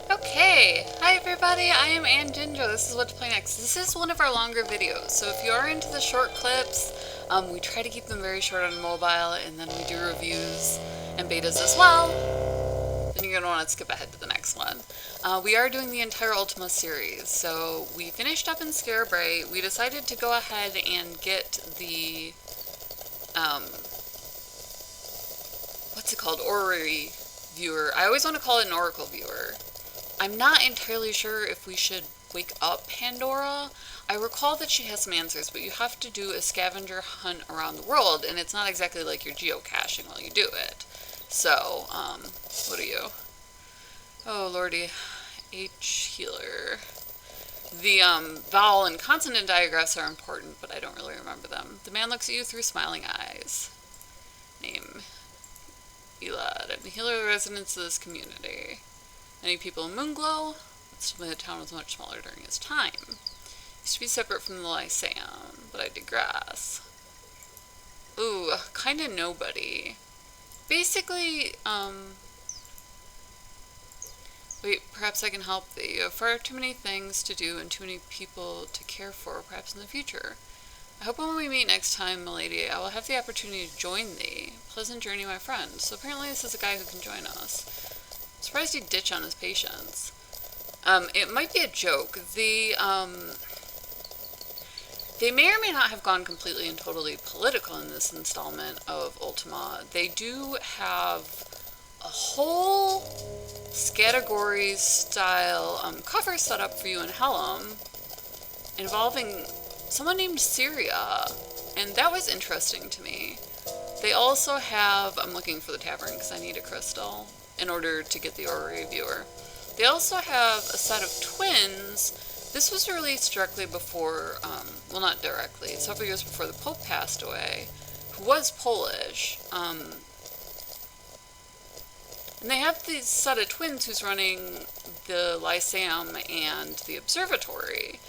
Okay, hi everybody, I am Ann Ginger. This is what to play next. This is one of our longer videos, so if you are into the short clips, we try to keep them very short on mobile, and then we do reviews and betas as well. Then you're going to want to skip ahead to the next one. We are doing the entire Ultima series, so we finished up in Scarebright. We decided to go ahead and get the, what's it called, Orrery viewer. I always want to call it an Oracle viewer. I'm not entirely sure if we should wake up Pandora. I recall that she has some answers, but you have to do a scavenger hunt around the world, and it's not exactly like you're geocaching while you do it. So, what are you? Oh, lordy. H healer. The, vowel and consonant diagraphs are important, but I don't really remember them. The man looks at you through smiling eyes. Name. Elad. I'm the healer of the residents of this community. Many people in Moonglow. The town was much smaller during his time. Used to be separate from the Lyceum, but I digress. Ooh, kinda nobody. Basically, wait, perhaps I can help thee. You have far too many things to do and too many people to care for, perhaps in the future. I hope when we meet next time, milady, I will have the opportunity to join thee. Pleasant journey, my friend. So apparently this is a guy who can join us. I'm surprised he'd ditch on his patients. It might be a joke. They may or may not have gone completely and totally political in this installment of Ultima. They do have a whole Scattergories style cover set up for you in Helm involving someone named Syria, and that was interesting to me. They also have, I'm looking for the tavern because I need a crystal in order to get the Orrery viewer. They also have a set of twins. This was released directly before, well, not directly, several years before the Pope passed away, who was Polish. And they have this set of twins who's running the Lyceum and the Observatory,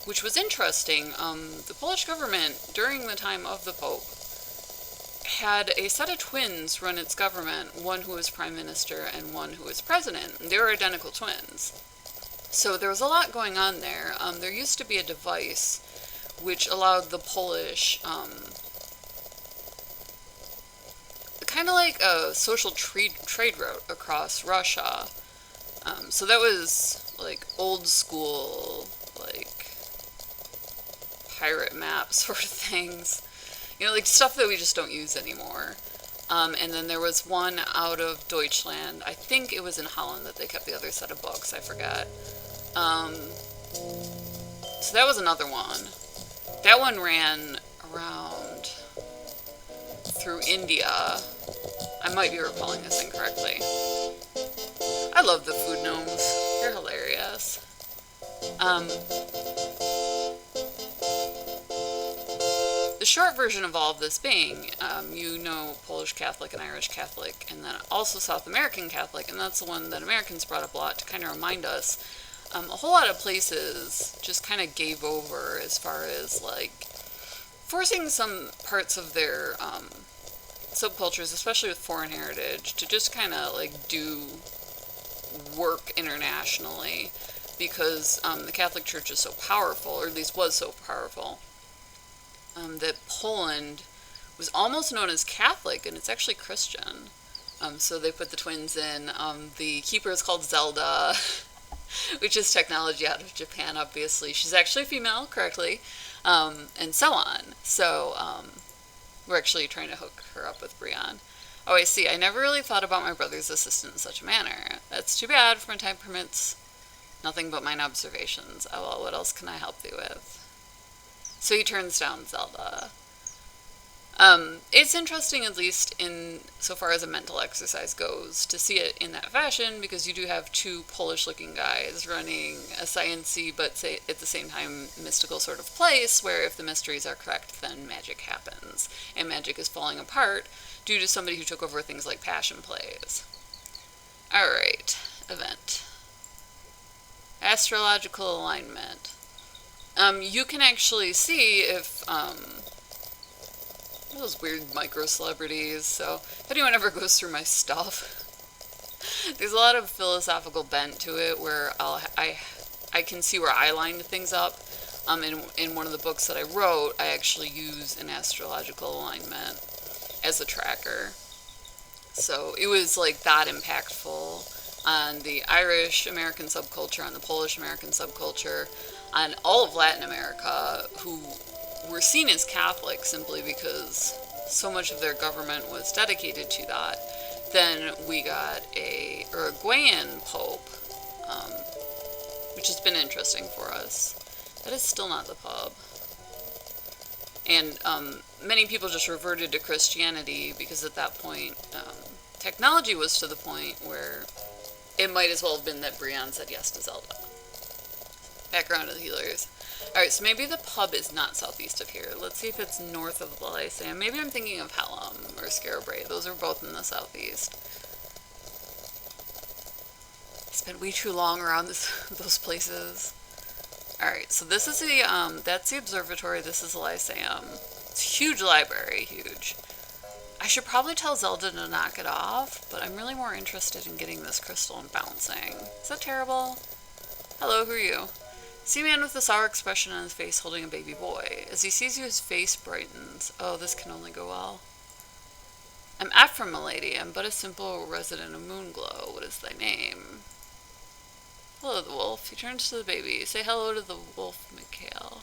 which was interesting. The Polish government, during the time of the Pope, had a set of twins run its government, one who was prime minister and one who was president. They were identical twins. So there was a lot going on there. There used to be a device which allowed the Polish, kind of like a social trade route across Russia. So that was like old school, like pirate map sort of things. You know, like stuff that we just don't use anymore. And then there was one out of Deutschland. I think it was in Holland that they kept the other set of books. I forgot. So that was another one. That one ran around through India. I might be recalling this incorrectly. I love the food gnomes. They're hilarious. The short version of all of this being, you know Polish Catholic and Irish Catholic, and then also South American Catholic, and that's the one that Americans brought up a lot to kind of remind us. A whole lot of places just kind of gave over as far as, like, forcing some parts of their subcultures, especially with foreign heritage, to just kind of, like, do work internationally, because the Catholic Church is so powerful, or at least was so powerful. That Poland was almost known as Catholic, and it's actually Christian. So they put the twins in. The keeper is called Zelda, which is technology out of Japan, obviously. She's actually female, correctly, and so on. So we're actually trying to hook her up with Brian. Oh, I see. I never really thought about my brother's assistant in such a manner. That's too bad, for my time permits nothing but mine observations. Oh, well, what else can I help thee with? So he turns down Zelda. It's interesting, at least in so far as a mental exercise goes, to see it in that fashion, because you do have two Polish-looking guys running a science-y, but say, at the same time mystical sort of place, where if the mysteries are correct, then magic happens. And magic is falling apart due to somebody who took over things like passion plays. Alright, event. Astrological alignment. You can actually see if, those weird micro-celebrities, so if anyone ever goes through my stuff, There's a lot of philosophical bent to it where I can see where I lined things up. In one of the books that I wrote, I actually use an astrological alignment as a tracker. So it was like that impactful on the Irish American subculture, on the Polish American subculture, on all of Latin America, who were seen as Catholic simply because so much of their government was dedicated to that. Then we got a Uruguayan pope, which has been interesting for us. That is still not the pub. And many people just reverted to Christianity because at that point, technology was to the point where it might as well have been that Brienne said yes to Zelda. Background of the healers. Alright, so maybe the pub is not southeast of here. Let's see if it's north of the Lyceum. Maybe I'm thinking of Hallam or Scarabray. Those are both in the southeast. I spent way too long around those places. Alright, so this is the, that's the observatory. This is the Lyceum. It's a huge library, huge. I should probably tell Zelda to knock it off, but I'm really more interested in getting this crystal and bouncing. Is that terrible? Hello, who are you? See a man with a sour expression on his face holding a baby boy. As he sees you, his face brightens. Oh, this can only go well. I'm Ephraim, milady. I'm but a simple resident of Moonglow. What is thy name? Hello, the wolf. He turns to the baby. Say hello to the wolf, McHale.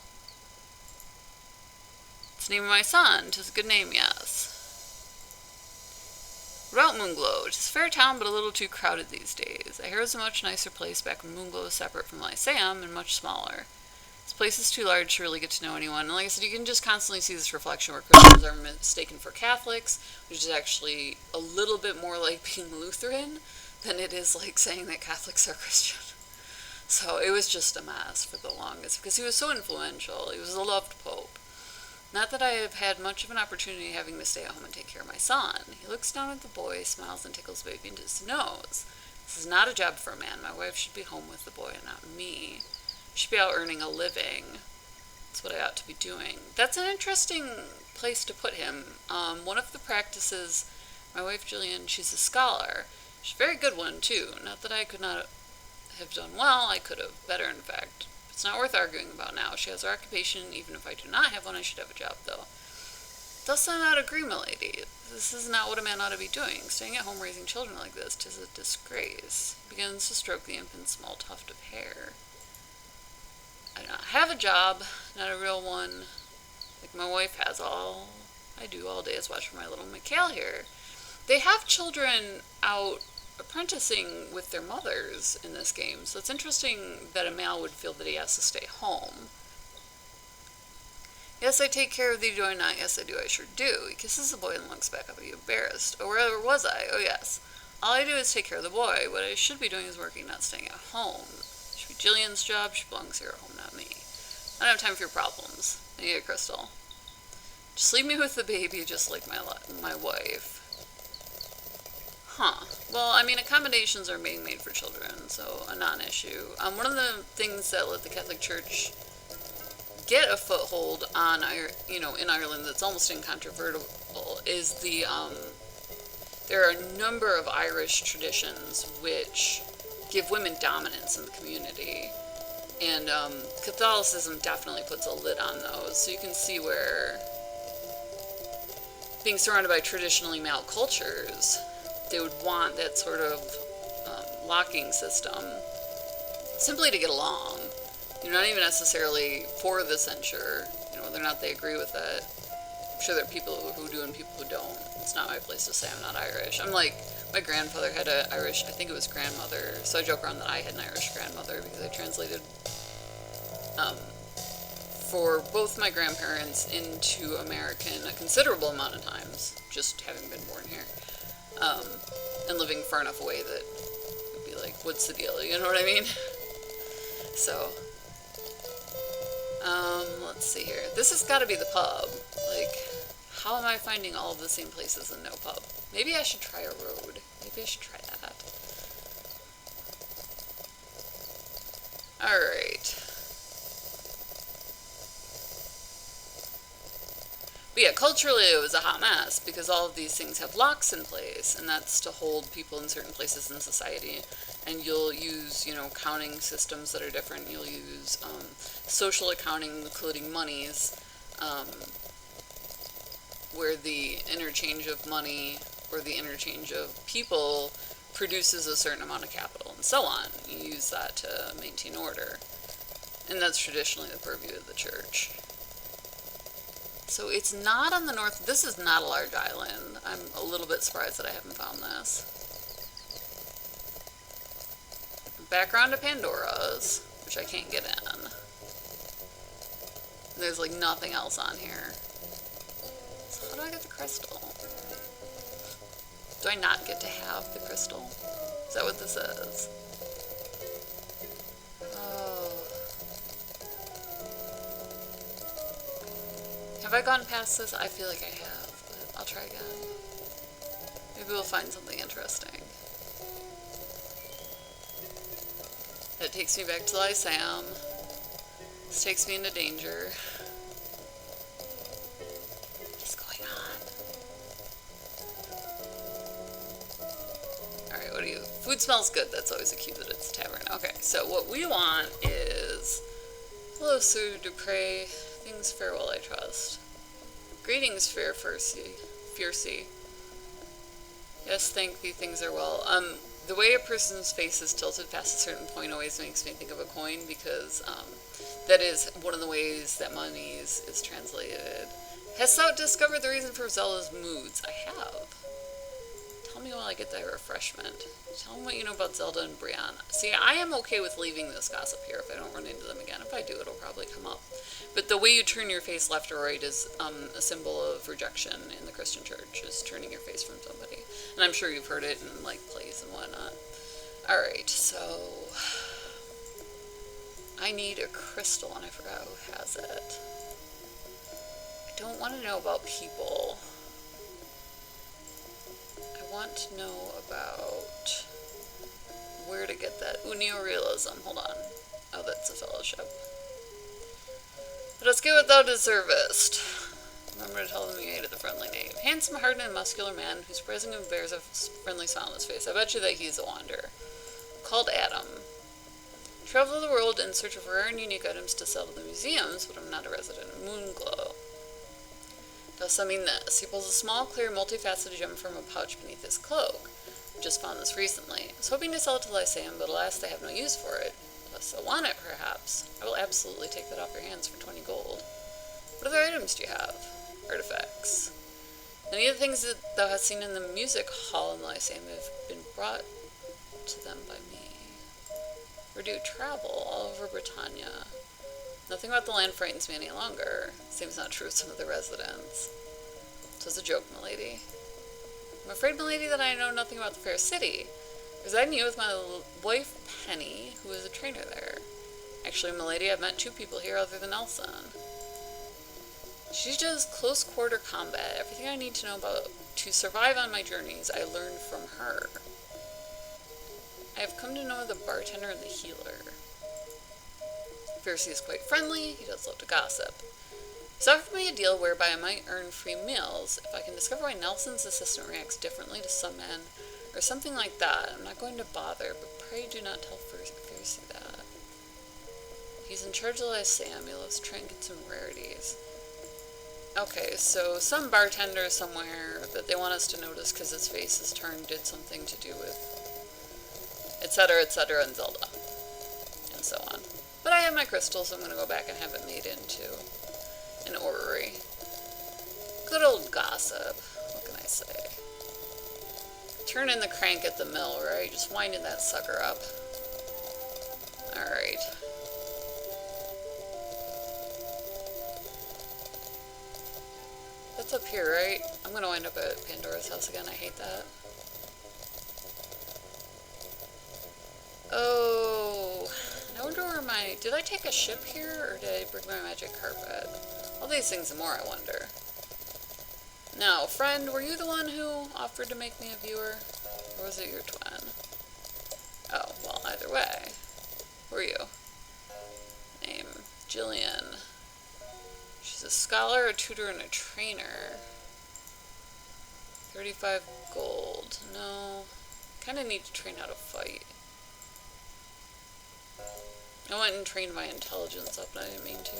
It's the name of my son. 'Tis a good name, yes. What about Moonglow? It is a fair town, but a little too crowded these days. I hear it was a much nicer place back when Moonglow was separate from Lyceum and much smaller. This place is too large to really get to know anyone. And like I said, you can just constantly see this reflection where Christians are mistaken for Catholics, which is actually a little bit more like being Lutheran than it is like saying that Catholics are Christian. So it was just a mess for the longest because he was so influential. He was a loved pope. Not that I have had much of an opportunity having to stay at home and take care of my son. He looks down at the boy, smiles, and tickles the baby into his nose. This is not a job for a man. My wife should be home with the boy and not me. She should be out earning a living. That's what I ought to be doing. That's an interesting place to put him. One of the practices, my wife Jillian, she's a scholar. She's a very good one, too. Not that I could not have done well. I could have better, in fact. It's not worth arguing about now. She has her occupation. Even if I do not have one, I should have a job, though. Thus I not agree, my lady. This is not what a man ought to be doing. Staying at home raising children like this, 'tis a disgrace. He begins to stroke the infant's small tuft of hair. I do not have a job, not a real one, like my wife has. All I do all day is watch for my little McHale here. They have children out apprenticing with their mothers in this game, so it's interesting that a male would feel that he has to stay home. Yes, I take care of thee, do I not? Yes, I do, I sure do. He kisses the boy and looks back up at you, embarrassed. Oh, where was I? Oh, yes. All I do is take care of the boy. What I should be doing is working, not staying at home. It should be Jillian's job. She belongs here at home, not me. I don't have time for your problems. I need a crystal. Just leave me with the baby, just like my wife. Huh. Well, I mean, accommodations are being made for children, so a non-issue. One of the things that let the Catholic Church get a foothold on, in Ireland that's almost incontrovertible is there are a number of Irish traditions which give women dominance in the community, and Catholicism definitely puts a lid on those. So you can see where being surrounded by traditionally male cultures, they would want that sort of locking system simply to get along. Not even necessarily for the censure, whether or not they agree with it. I'm sure there are people who do and people who don't. It's not my place to say I'm not Irish. I'm like, my grandfather had an Irish, I think it was grandmother, so I joke around that I had an Irish grandmother because I translated for both my grandparents into American a considerable amount of times, just having been born here. And living far enough away that it would be like, what's the deal, you know what I mean? So, let's see here. This has got to be the pub. Like, how am I finding all of the same places and no pub? Maybe I should try a road. Maybe I should try that. Alright. But But yeah, culturally it was a hot mess because all of these things have locks in place, and that's to hold people in certain places in society. And you'll use, counting systems that are different. You'll use social accounting, including monies, where the interchange of money or the interchange of people produces a certain amount of capital, and so on. You use that to maintain order. And that's traditionally the purview of the church. So it's not on the north. This is not a large island. I'm a little bit surprised that I haven't found this. Background to Pandora's, which I can't get in. There's like nothing else on here. So how do I get the crystal? Do I not get to have the crystal? Is that what this is? Oh. Have I gone past this? I feel like I have, but I'll try again. Maybe we'll find something interesting. That takes me back to Lyceum. This takes me into danger. What is going on? Alright, what do you... Food smells good. That's always a cue that it's a tavern. Okay, so what we want is... Hello, Sir Dupre. Things farewell, I trust. Greetings, fair Fiercy. Yes, thank thee, things are well. The way a person's face is tilted past a certain point always makes me think of a coin, because that is one of the ways that money is translated. Hast thou discovered the reason for Zelda's moods? I have. Tell me while I get that refreshment. Tell me what you know about Zelda and Britannia. See, I am okay with leaving this gossip here if I don't run into them again. If I do, it'll probably come up. But the way you turn your face left or right is a symbol of rejection in the Christian church, is turning your face from somebody. And I'm sure you've heard it in, like, plays and whatnot. Alright, so... I need a crystal, and I forgot who has it. I don't want to know about people. I want to know about where to get that. Ooh, neorealism. Hold on. Oh, that's a fellowship. Let us get what thou deservest. Remember to tell them you hated the friendly knave. Handsome, hardened, and muscular man who surprisingly bears a friendly smile on his face. I bet you that he's a wanderer. Called Adam. Travel the world in search of rare and unique items to sell to the museums, but I'm not a resident of Moonglow. Does I mean this? He pulls a small, clear, multifaceted gem from a pouch beneath his cloak. Just found this recently. I was hoping to sell it to Lyceum, but alas, I have no use for it. Unless I want it, perhaps. I will absolutely take that off your hands for 20 gold. What other items do you have? Artifacts. Many of the things that thou hast seen in the music hall in Lyceum have been brought to them by me. Where do you travel? All over Britannia. Nothing about the land frightens me any longer. Seems not true of some of the residents. 'Twas a joke, milady. I'm afraid, milady, that I know nothing about the fair city. Residing here with my wife, Penny, who is a trainer there. Actually, milady, I've met 2 people here other than Elson. She does close quarter combat. Everything I need to know about to survive on my journeys, I learned from her. I have come to know the bartender and the healer. Fiercy is quite friendly. He does love to gossip. He's offered me a deal whereby I might earn free meals if I can discover why Nelson's assistant reacts differently to some men, or something like that. I'm not going to bother, but pray do not tell Fiercy that. He's in charge of Lyceum. He loves trinkets and rarities. Okay, so some bartender somewhere that they want us to notice because his face is turned did something to do with etc., and Zelda, and so on. But I have my crystal, so I'm going to go back and have it made into an orrery. Good old gossip. What can I say? Turn in the crank at the mill, right? Just winding that sucker up. Alright. That's up here, right? I'm going to wind up at Pandora's house again. I hate that. Oh, I wonder where my... Did I take a ship here, or did I bring my magic carpet? All these things and more, I wonder. Now, friend, were you the one who offered to make me a viewer? Or was it your twin? Oh, well, either way. Who are you? Name, Jillian. She's She's a scholar, a tutor, and a trainer. 35 gold. No. Kind of need to train how to fight. I went and trained my intelligence up, and I didn't mean to.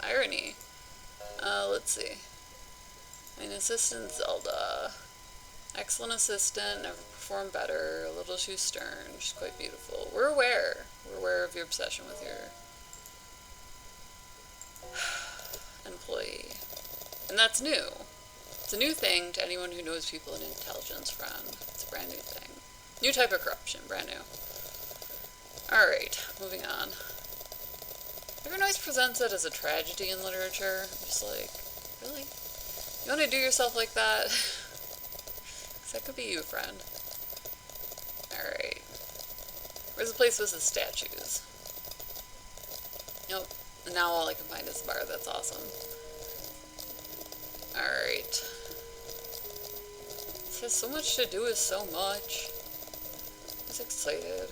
Irony. Let's see. An assistant Zelda. Excellent assistant, never performed better, a little too stern, she's quite beautiful. We're aware. We're aware of your obsession with your employee. And that's new. It's a new thing to anyone who knows people in intelligence, friend. It's a brand new thing. New type of corruption, brand new. Alright, moving on. Everyone always presents it as a tragedy in literature. I'm just like, really? You want to do yourself like that? Because that could be you, friend. Alright. Where's the place with the statues? Nope. And now all I can find is the bar. That's awesome. Alright. This has so much to do with so much. I was excited.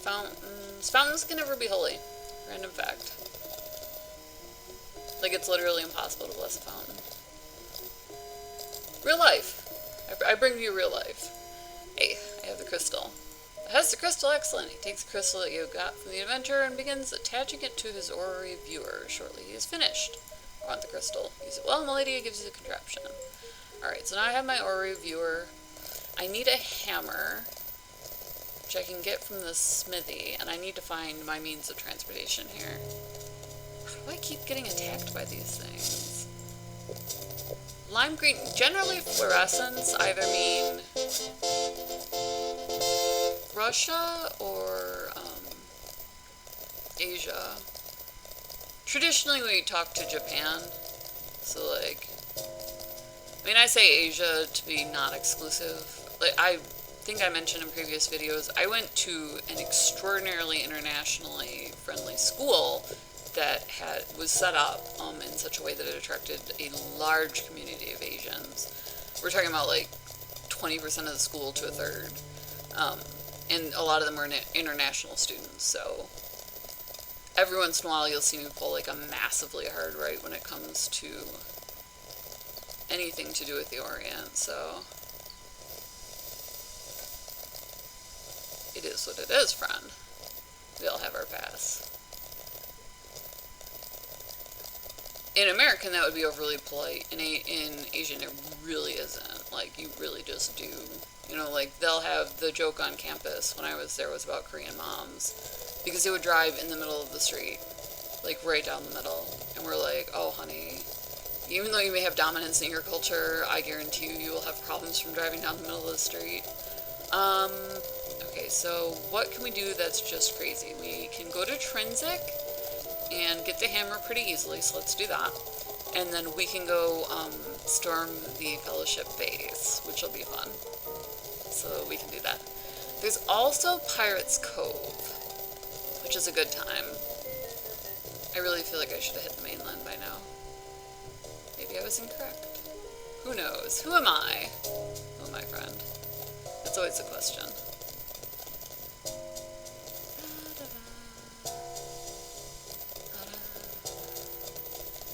Fountains. Fountains can never be holy. Random fact. Like, it's literally impossible to bless a fountain. Real life. I bring you real life. Hey, I have the crystal. It has the crystal, excellent. He takes the crystal that you got from the adventurer and begins attaching it to his orrery viewer. Shortly he is finished. I want the crystal. Use it well, and the lady gives you the contraption. Alright, so now I have my orrery viewer. I need a hammer, which I can get from the smithy, and I need to find my means of transportation here. How do I keep getting attacked by these things? Lime green, generally fluorescents either mean Russia or Asia. Traditionally we talk to Japan, so like, I mean, I say Asia to be not exclusive. Like, I think I mentioned in previous videos, I went to an extraordinarily internationally friendly school that was set up in such a way that it attracted a large community of Asians. We're talking about like 20% of the school to a third. And a lot of them were international students, so every once in a while you'll see me pull like a massively hard right when it comes to anything to do with the Orient, so it is what it is, friend. We all have our pass. In American, that would be overly polite. In Asian, it really isn't. Like, you really just do. You know, like, they'll have the joke on campus when I was there was about Korean moms. Because they would drive in the middle of the street. Like, right down the middle. And we're like, oh, honey, even though you may have dominance in your culture, I guarantee you will have problems from driving down the middle of the street. Okay, so what can we do that's just crazy? We can go to Trinsic and get the hammer pretty easily, so let's do that. And then we can go storm the Fellowship base, which will be fun. So we can do that. There's also Pirate's Cove, which is a good time. I really feel like I should have hit the mainland by now. Maybe I was incorrect. Who knows? Who am I? Oh, my friend. That's always the question.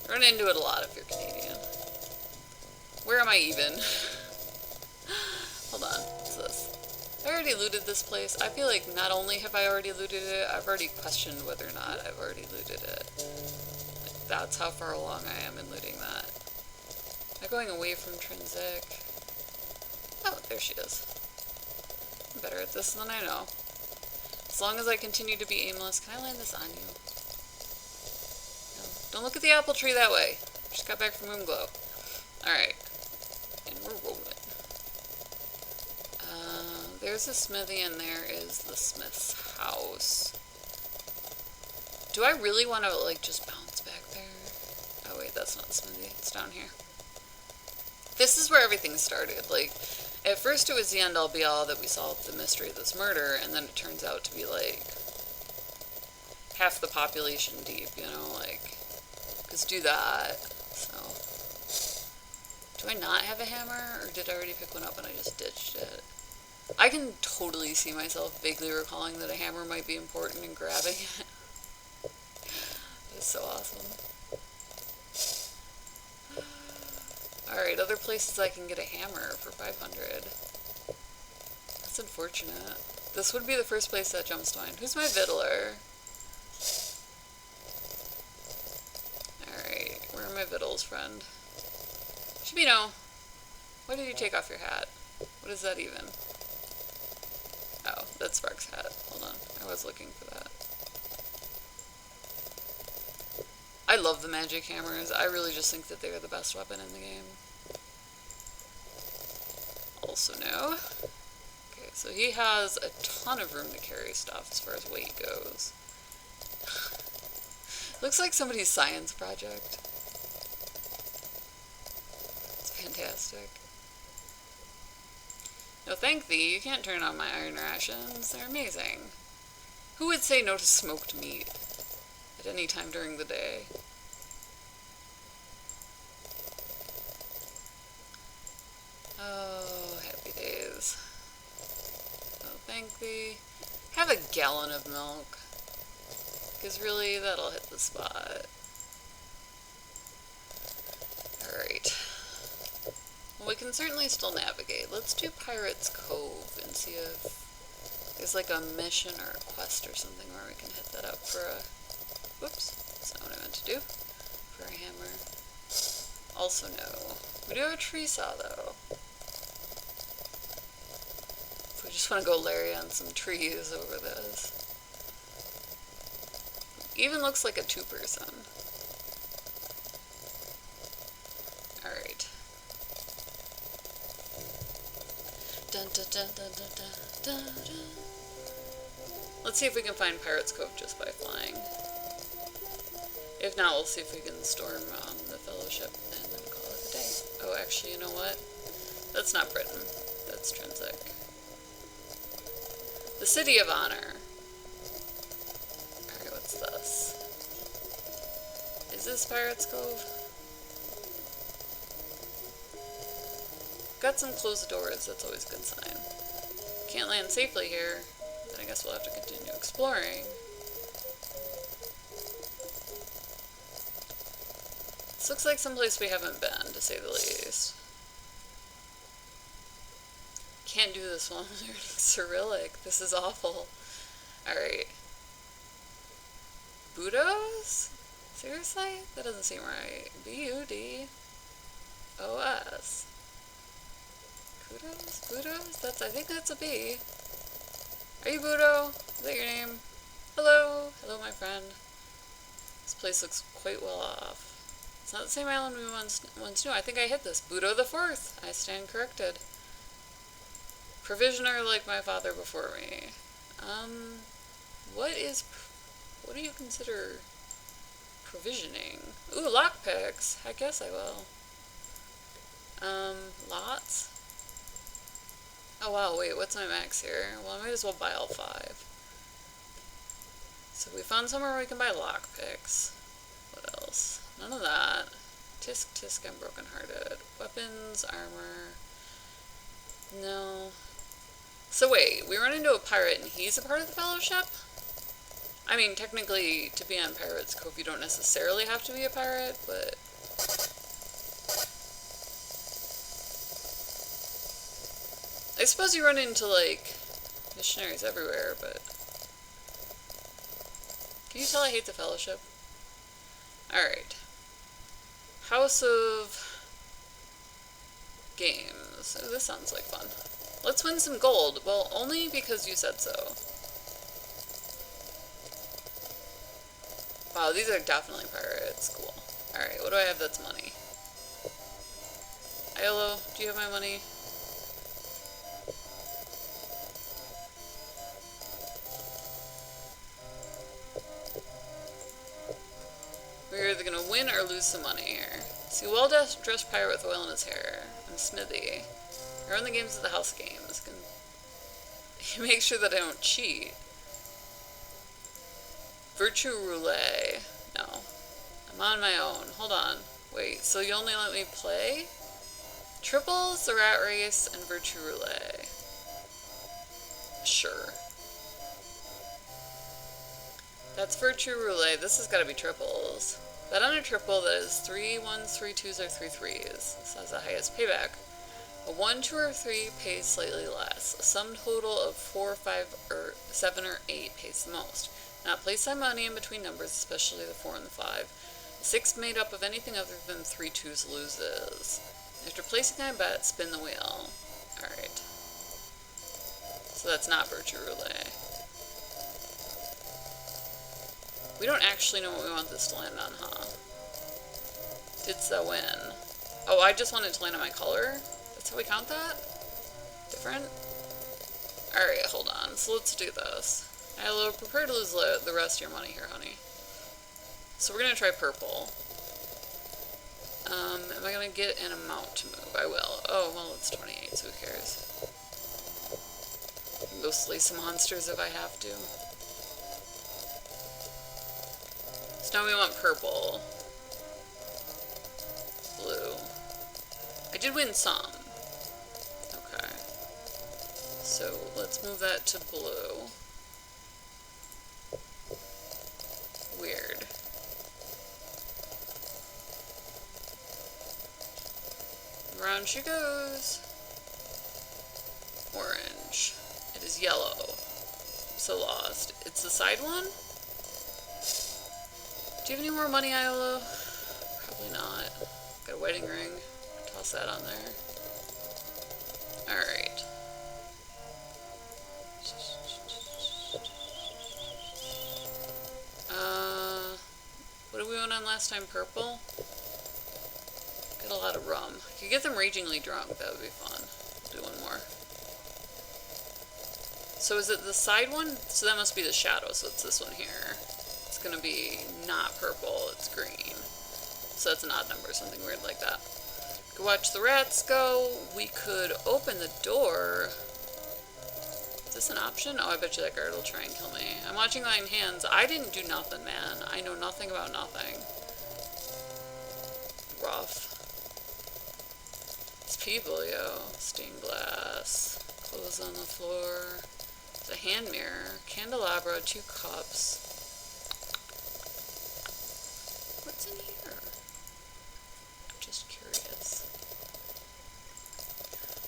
Run into it a lot if you're Canadian. Where am I even? Hold on, what's this? I already looted this place. I feel like not only have I already looted it, I've already questioned whether or not I've already looted it. Like, that's how far along I am in looting that. Am I going away from Trinsic? Oh, there she is. I'm better at this than I know. As long as I continue to be aimless, can I land this on you? Don't look at the apple tree that way. Just got back from Moonglow. Alright. And we're rolling. There's a smithy and there is the smith's house. Do I really want to, like, just bounce back there? Oh wait, that's not the smithy. It's down here. This is where everything started. Like, at first it was the end all be all that we solved the mystery of this murder, and then it turns out to be, like, half the population deep, you know, like, just do that. So, do I not have a hammer, or did I already pick one up and I just ditched it? I can totally see myself vaguely recalling that a hammer might be important in grabbing it. is so awesome. Alright, other places I can get a hammer for 500. That's unfortunate. This would be the first place that jumps to mind. Who's my vittler? Alright, where are my vittles, friend? Shibino! Why did you take off your hat? What is that even? Oh, that's Spark's hat. Hold on, I was looking for that. I love the magic hammers. I really just think that they are the best weapon in the game. Also no. Okay, so he has a ton of room to carry stuff as far as weight goes. Looks like somebody's science project. It's fantastic. No thank thee, you can't turn on my iron rations. They're amazing. Who would say no to smoked meat at any time during the day? Oh, happy days. No thank thee. Have a gallon of milk. Because really, that'll hit the spot. Alright. Well, we can certainly still navigate. Let's do Pirate's Cove and see if there's like a mission or a quest or something where we can hit that up for a... Whoops, that's not what I meant to do. For a hammer. Also no. We do have a tree saw though. If we just want to go Larry on some trees over this. Even looks like a two-person. Alright. Dun, dun, dun, dun, dun, dun, dun, dun. Let's see if we can find Pirate's Cove just by flying. If not, we'll see if we can storm the Fellowship and then call it a day. Oh, actually, you know what? That's not Britain. That's Trinsic. The City of Honor. Alright, what's this? Is this Pirate's Cove? Got some closed doors, that's always a good sign. Can't land safely here, then I guess we'll have to continue exploring. This looks like someplace we haven't been, to say the least. Can't do this while I'm learning Cyrillic. This is awful. Alright. Budos? Seriously? That doesn't seem right. B-U-D-O-S. Budos? Budos? I think that's a B. Are you Budo? Is that your name? Hello? Hello, my friend. This place looks quite well off. It's not the same island we once knew. I think I hit this. Budo the Fourth. I stand corrected. Provisioner like my father before me. What do you consider provisioning? Ooh, lockpicks. Heck yes, I will. Lots? Oh wow, wait, what's my max here? Well, I might as well buy all 5. So we found somewhere where we can buy lockpicks. What else? None of that. Tisk, tisk, I'm brokenhearted. Weapons, armor. No. So wait, we run into a pirate and he's a part of the Fellowship? I mean, technically, to be on Pirate's Cove, you don't necessarily have to be a pirate, but... I suppose you run into, like, missionaries everywhere, but... Can you tell I hate the Fellowship? Alright. House of... Games. Oh, this sounds like fun. Let's win some gold. Well, only because you said so. Wow, these are definitely pirates. Cool. Alright, what do I have that's money? Iolo, do you have my money? We're either gonna win or lose some money here. See, well-dressed pirate with oil in his hair. I'm Smithy. I run the games of the house games. You make sure that I don't cheat. Virtue Roulette. No. I'm on my own. Hold on. Wait, so you only let me play? Triples, the Rat Race, and Virtue Roulette. Sure. That's Virtue Roulette. This has got to be triples. Bet on a triple that is 3 1s, 3 2s, or 3 3s. This has the highest payback. A 1, 2, or 3 pays slightly less. A sum total of 4, 5, or 7, or 8 pays the most. Not place some money in between numbers, especially the 4 and the 5. A 6 made up of anything other than 3 2s loses. After placing a bet, spin the wheel. Alright. So that's not Virtue Roulette. We don't actually know what we want this to land on, huh? Did so win? Oh, I just wanted to land on my color? That's how we count that? Different? Alright, hold on. So let's do this. I'll prepare to lose the rest of your money here, honey. So we're going to try purple. Am I going to get an amount to move? I will. Oh, well, it's 28, so who cares? Go slay some monsters if I have to. So now we want purple. Blue. I did win some. Okay. So let's move that to blue. Weird. Around she goes. Orange. It is yellow. I'm so lost. It's the side one? Do you have any more money, Iola? Probably not. Got a wedding ring. Toss that on there. Alright. What did we win on last time? Purple? Got a lot of rum. I could get them ragingly drunk. That would be fun. Do one more. So is it the side one? So that must be the shadow, so it's this one here. It's gonna be not purple, it's green. So that's an odd number, something weird like that. We could watch the rats go. We could open the door. Is this an option? Oh, I bet you that guard will try and kill me. I'm watching Nine Hands. I didn't do nothing, man. I know nothing about nothing. Rough. It's people, yo. Stained glass. Clothes on the floor. There's a hand mirror. Candelabra. 2 cups. What's in here? I'm just curious.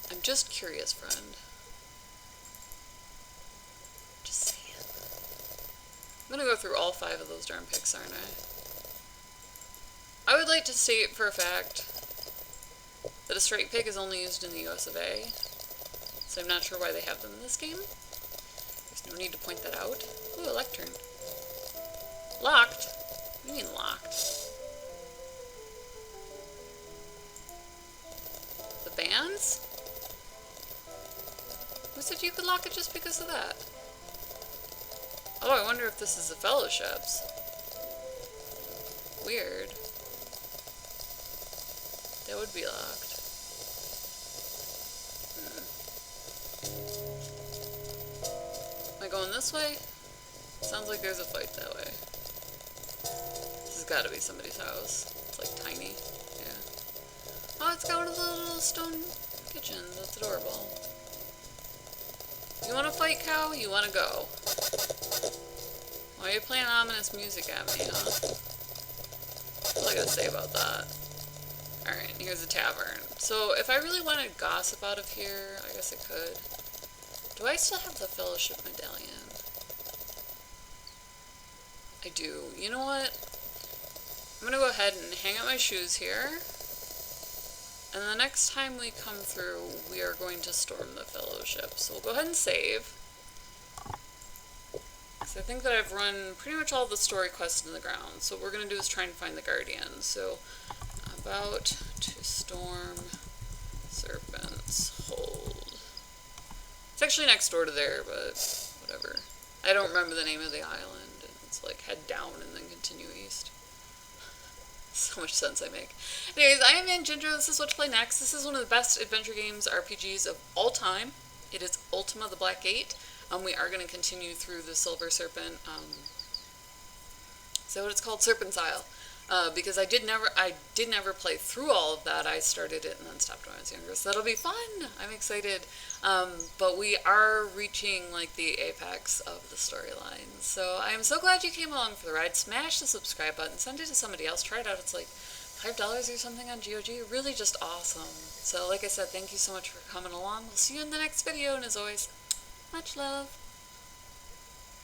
I'm just curious, friend. Just saying. I'm gonna go through all 5 of those darn picks, aren't I? I would like to state for a fact that a straight pick is only used in the US of A, so I'm not sure why they have them in this game. There's no need to point that out. Ooh, a lectern. Locked? What do you mean locked? The bands? Who said you could lock it just because of that? Oh, I wonder if this is the fellowships. Weird. That would be locked. Am I going this way? Sounds like there's a fight that way. This has got to be somebody's house. It's like tiny. Yeah. Oh, it's got one of the little stone kitchens. That's adorable. You want to fight, cow? You want to go? Why are you playing ominous music at me, huh? That's all I gotta say about that. Alright, here's the tavern. So, if I really wanted to gossip out of here, I guess I could. Do I still have the Fellowship Medallion? I do. You know what? I'm gonna go ahead and hang up my shoes here. And the next time we come through, we are going to storm the Fellowship. So we'll go ahead and save. So I think that I've run pretty much all the story quests in the ground. So what we're going to do is try and find the Guardian. So, about to storm Serpent's Hold. It's actually next door to there, but whatever. I don't remember the name of the island. And it's like head down and then continue east. So much sense I make. Anyways, I am Aunt Ginger. This is what to play next. This is one of the best adventure games, RPGs of all time. It is Ultima the Black Gate. We are going to continue through the Silver Serpent. Is that what it's called? Serpent's Isle. because I did never play through all of that. I started it and then stopped when I was younger, so that'll be fun. I'm excited. But we are reaching like the apex of the storyline, so I'm so glad you came along for the ride. Smash the subscribe button, send it to somebody else, try it out. It's like $5 or something on GOG. Really just awesome. So like I said, thank you so much for coming along. We'll see you in the next video, and as always, much love.